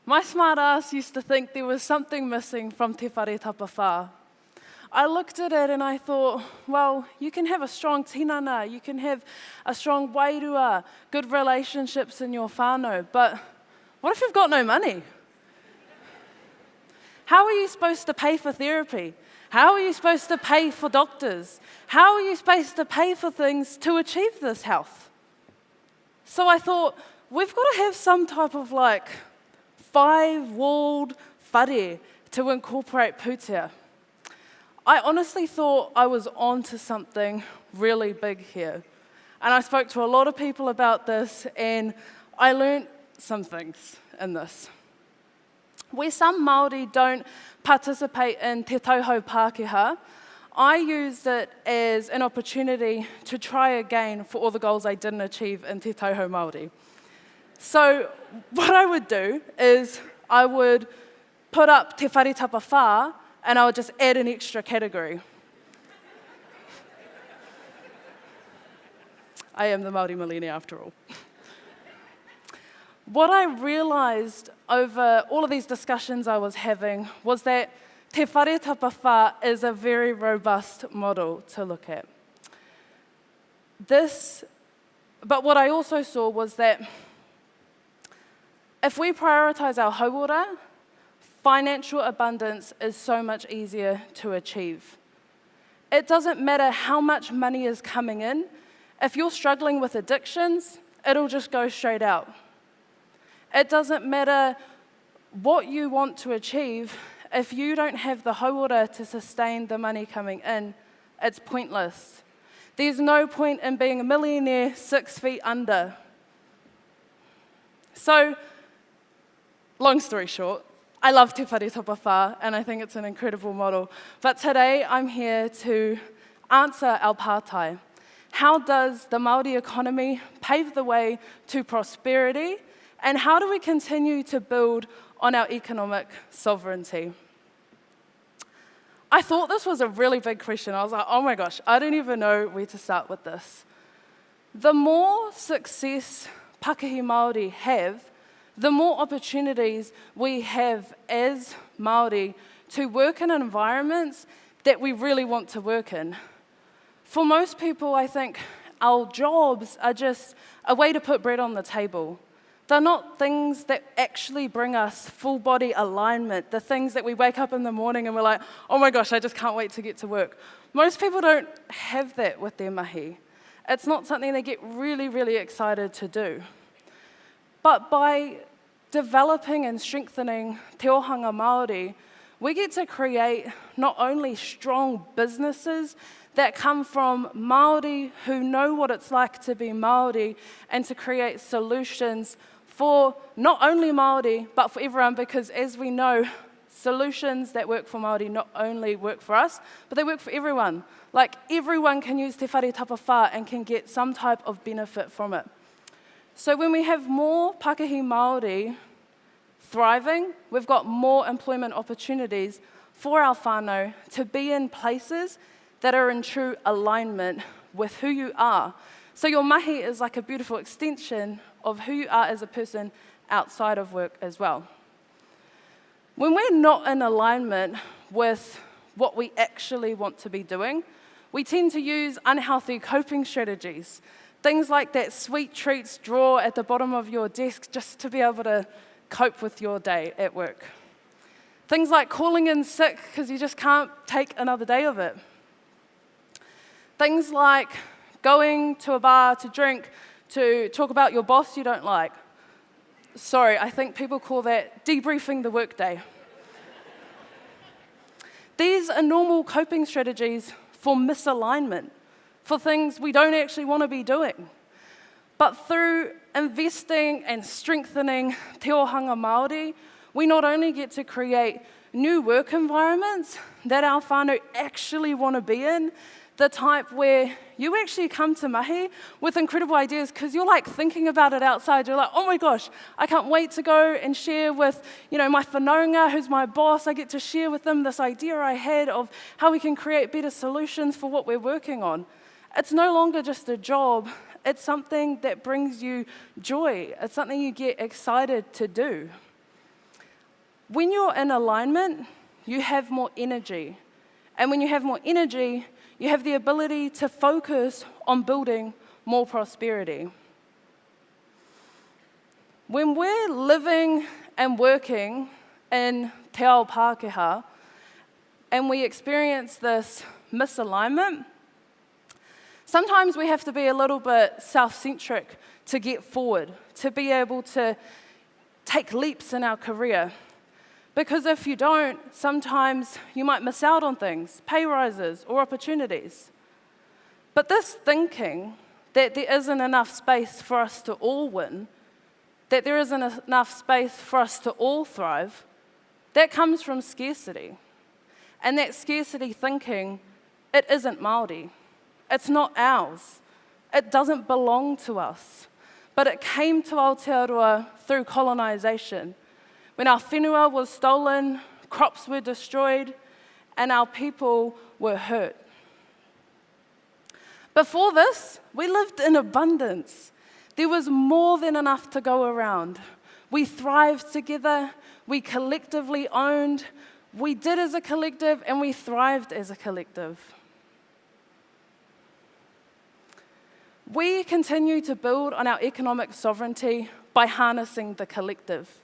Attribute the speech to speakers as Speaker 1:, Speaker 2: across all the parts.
Speaker 1: My smart ass used to think there was something missing from te whare tapawhā. I looked at it and I thought, well, you can have a strong tinana, you can have a strong wairua, good relationships in your whānau, but what if you've got no money? How are you supposed to pay for therapy? How are you supposed to pay for doctors? How are you supposed to pay for things to achieve this health? So I thought, we've got to have some type of 5-walled whare to incorporate pūtea. I honestly thought I was onto something really big here. And I spoke to a lot of people about this, and I learned some things in this. Where some Māori don't participate in te tauhou Pākehā, I used it as an opportunity to try again for all the goals I didn't achieve in te tauhou Māori. So what I would do is I would put up te whare tapawhā, and I would just add an extra category. I am the Māori millionaire after all. What I realized over all of these discussions I was having was that te whare tapawhā is a very robust model to look at. But what I also saw was that if we prioritize our hauora, financial abundance is so much easier to achieve. It doesn't matter how much money is coming in. If you're struggling with addictions, it'll just go straight out. It doesn't matter what you want to achieve. If you don't have the hauora to sustain the money coming in, it's pointless. There's no point in being a millionaire 6 feet under. So, long story short, I love te whare tapawhā, and I think it's an incredible model. But today, I'm here to answer our pātai. How does the Māori economy pave the way to prosperity, and how do we continue to build on our economic sovereignty? I thought this was a really big question. I was like, oh my gosh, I don't even know where to start with this. The more success Pākehā Māori have, the more opportunities we have as Māori to work in environments that we really want to work in. For most people, I think our jobs are just a way to put bread on the table. They're not things that actually bring us full body alignment, the things that we wake up in the morning and we're like, oh my gosh, I just can't wait to get to work. Most people don't have that with their mahi. It's not something they get really, really excited to do. But by developing and strengthening te ohanga Māori, we get to create not only strong businesses that come from Māori who know what it's like to be Māori, and to create solutions for not only Māori, but for everyone, because as we know, solutions that work for Māori not only work for us, but they work for everyone. Like, everyone can use te whare tapawhā and can get some type of benefit from it. So when we have more Pākehā Māori thriving, we've got more employment opportunities for our whānau to be in places that are in true alignment with who you are. So your mahi is like a beautiful extension of who you are as a person outside of work as well. When we're not in alignment with what we actually want to be doing, we tend to use unhealthy coping strategies. Things like that sweet treats drawer at the bottom of your desk just to be able to cope with your day at work. Things like calling in sick because you just can't take another day of it. Things like going to a bar to drink, to talk about your boss you don't like. Sorry, I think people call that debriefing the workday. These are normal coping strategies for misalignment, for things we don't actually want to be doing. But through investing and strengthening te ohanga Māori, we not only get to create new work environments that our whānau actually want to be in, the type where you actually come to mahi with incredible ideas because you're like thinking about it outside. You're like, oh my gosh, I can't wait to go and share with, my whanaunga, who's my boss. I get to share with them this idea I had of how we can create better solutions for what we're working on. It's no longer just a job. It's something that brings you joy. It's something you get excited to do. When you're in alignment, you have more energy. And when you have more energy, you have the ability to focus on building more prosperity. When we're living and working in te ao Pākehā, and we experience this misalignment, sometimes we have to be a little bit self-centric to get forward, to be able to take leaps in our career. Because if you don't, sometimes you might miss out on things, pay rises or opportunities. But this thinking that there isn't enough space for us to all win, that there isn't enough space for us to all thrive, that comes from scarcity. And that scarcity thinking, it isn't Māori. It's not ours. It doesn't belong to us. But it came to Aotearoa through colonisation. When our whenua was stolen, crops were destroyed, and our people were hurt. Before this, we lived in abundance. There was more than enough to go around. We thrived together, we collectively owned, we did as a collective, and we thrived as a collective. We continue to build on our economic sovereignty by harnessing the collective.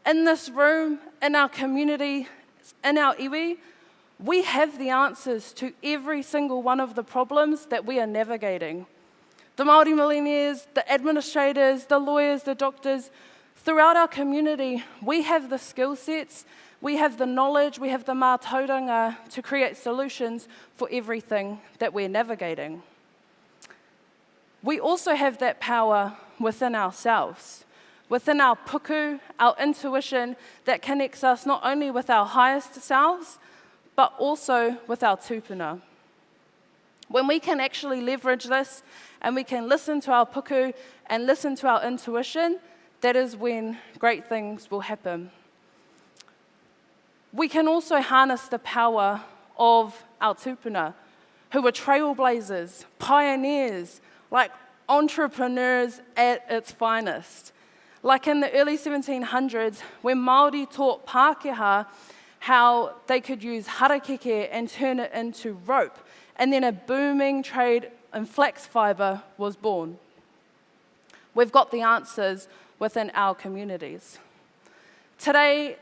Speaker 1: In this room, in our community, in our iwi, we have the answers to every single one of the problems that we are navigating. The Māori millionaires, the administrators, the lawyers, the doctors, throughout our community, we have the skill sets, we have the knowledge, we have the mātauranga to create solutions for everything that we're navigating. We also have that power within ourselves, within our puku, our intuition that connects us not only with our highest selves, but also with our tūpuna. When we can actually leverage this and we can listen to our puku and listen to our intuition, that is when great things will happen. We can also harness the power of our tūpuna, who were trailblazers, pioneers, like entrepreneurs at its finest. Like in the early 1700s, when Māori taught Pākehā how they could use harakeke and turn it into rope, and then a booming trade in flax fibre was born. We've got the answers within our communities. Tonight,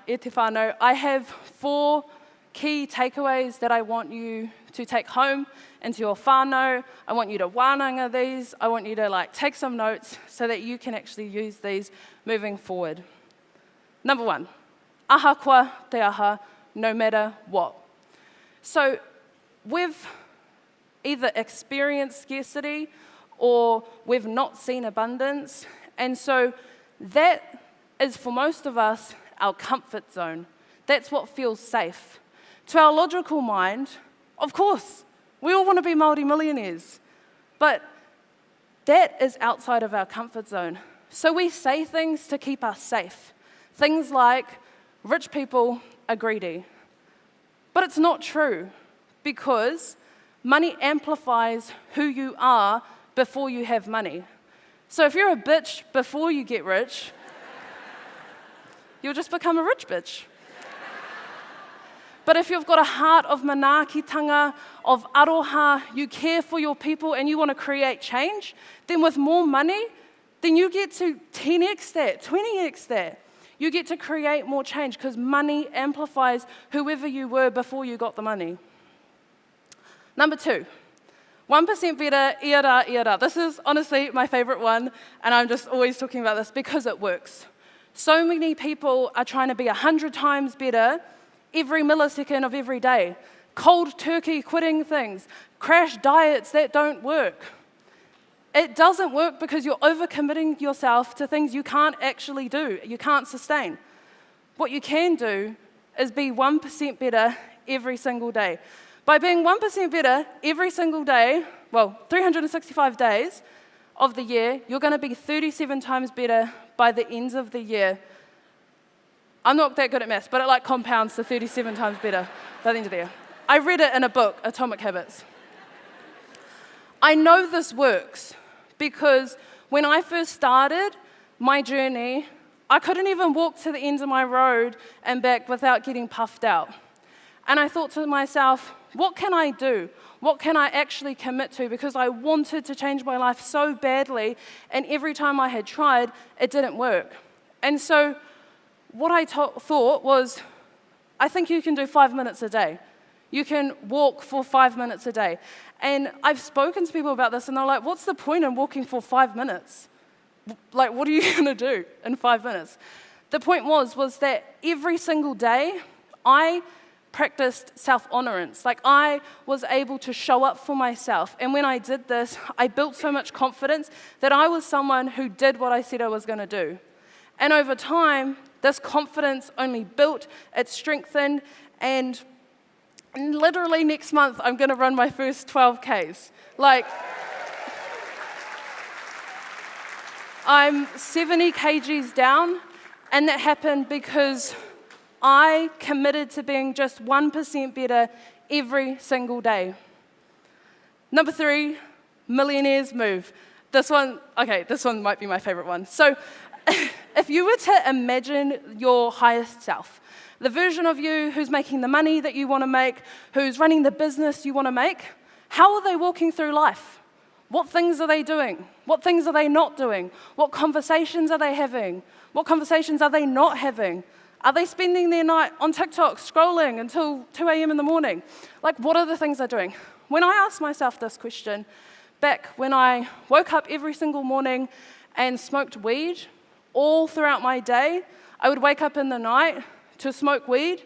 Speaker 1: e te whānau, I have 4 key takeaways that I want you to take home into your whānau. I want you to wānanga these. I want you to take some notes so that you can actually use these moving forward. Number 1, ahakoa te aha, no matter what. So we've either experienced scarcity or we've not seen abundance. And so that is, for most of us, our comfort zone. That's what feels safe. To our logical mind, of course, we all want to be Māori millionaires. But that is outside of our comfort zone. So we say things to keep us safe. Things like, rich people are greedy. But it's not true, because money amplifies who you are before you have money. So if you're a bitch before you get rich, you'll just become a rich bitch. But if you've got a heart of manaakitanga, of aroha, you care for your people and you want to create change, then with more money, then you get to 10x that, 20x that. You get to create more change because money amplifies whoever you were before you got the money. Number 2, 1% better, ia rā. This is honestly my favorite one, and I'm just always talking about this because it works. So many people are trying to be 100 times better every millisecond of every day. Cold turkey quitting things, crash diets that don't work. It doesn't work because you're overcommitting yourself to things you can't actually do, you can't sustain. What you can do is be 1% better every single day. By being 1% better every single day, 365 days of the year, you're going to be 37 times better by the end of the year. I'm not that good at maths, but it compounds to 37 times better by the end of the year. I read it in a book, Atomic Habits. I know this works because when I first started my journey, I couldn't even walk to the end of my road and back without getting puffed out. And I thought to myself, what can I do? What can I actually commit to? Because I wanted to change my life so badly, and every time I had tried, it didn't work. And so what I thought was, I think you can do 5 minutes a day. You can walk for 5 minutes a day. And I've spoken to people about this, and they're like, what's the point in walking for 5 minutes? Like, what are you going to do in 5 minutes? The point was that every single day, I practiced self-honorance. Like, I was able to show up for myself. And when I did this, I built so much confidence that I was someone who did what I said I was going to do. And over time, this confidence only built, it strengthened, and literally next month, I'm going to run my first 12Ks. Like, I'm 70 kgs down, and that happened because I committed to being just 1% better every single day. Number 3, millionaires move. This one might be my favorite one. So if you were to imagine your highest self, the version of you who's making the money that you want to make, who's running the business you want to make, how are they walking through life? What things are they doing? What things are they not doing? What conversations are they having? What conversations are they not having? Are they spending their night on TikTok scrolling until 2 a.m. in the morning? Like, what are the things they're doing? When I asked myself this question, back when I woke up every single morning and smoked weed all throughout my day, I would wake up in the night to smoke weed.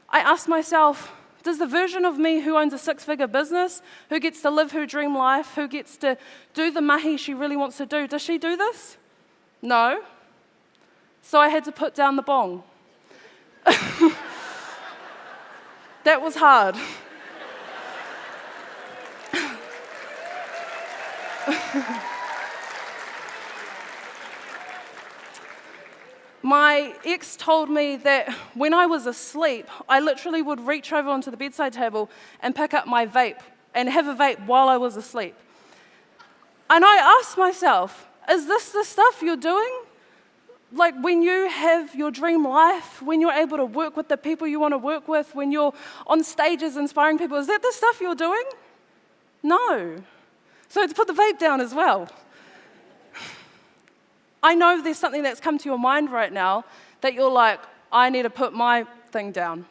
Speaker 1: I asked myself, does the version of me who owns a 6-figure business, who gets to live her dream life, who gets to do the mahi she really wants to do, does she do this? No. So I had to put down the bong. That was hard. My ex told me that when I was asleep, I literally would reach over onto the bedside table and pick up my vape and have a vape while I was asleep. And I asked myself, is this the stuff you're doing? Like, when you have your dream life, when you're able to work with the people you want to work with, when you're on stages inspiring people, is that the stuff you're doing? No. So I had to put the vape down as well. I know there's something that's come to your mind right now that you're like, I need to put my thing down.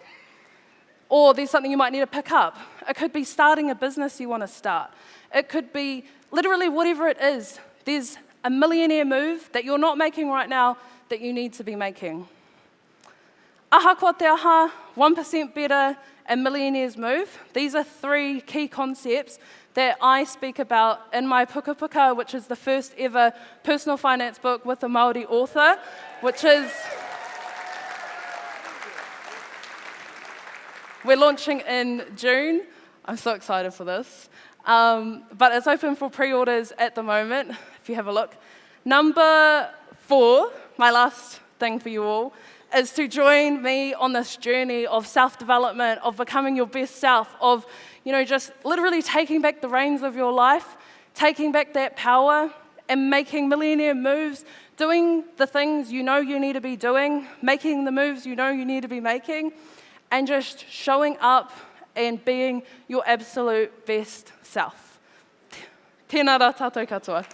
Speaker 1: Or there's something you might need to pick up. It could be starting a business you want to start. It could be literally whatever it is. There's a millionaire move that you're not making right now that you need to be making. Aha ko te aha, 1% better, and millionaires move. These are 3 key concepts that I speak about in my Puka Puka, which is the first ever personal finance book with a Māori author, which is, we're launching in June. I'm so excited for this. But it's open for pre-orders at the moment, if you have a look. Number 4, my last thing for you all, is to join me on this journey of self-development, of becoming your best self, of, just literally taking back the reins of your life, taking back that power, and making millionaire moves, doing the things you know you need to be doing, making the moves you know you need to be making, and just showing up and being your absolute best self. Tēnā rā tātou katoa.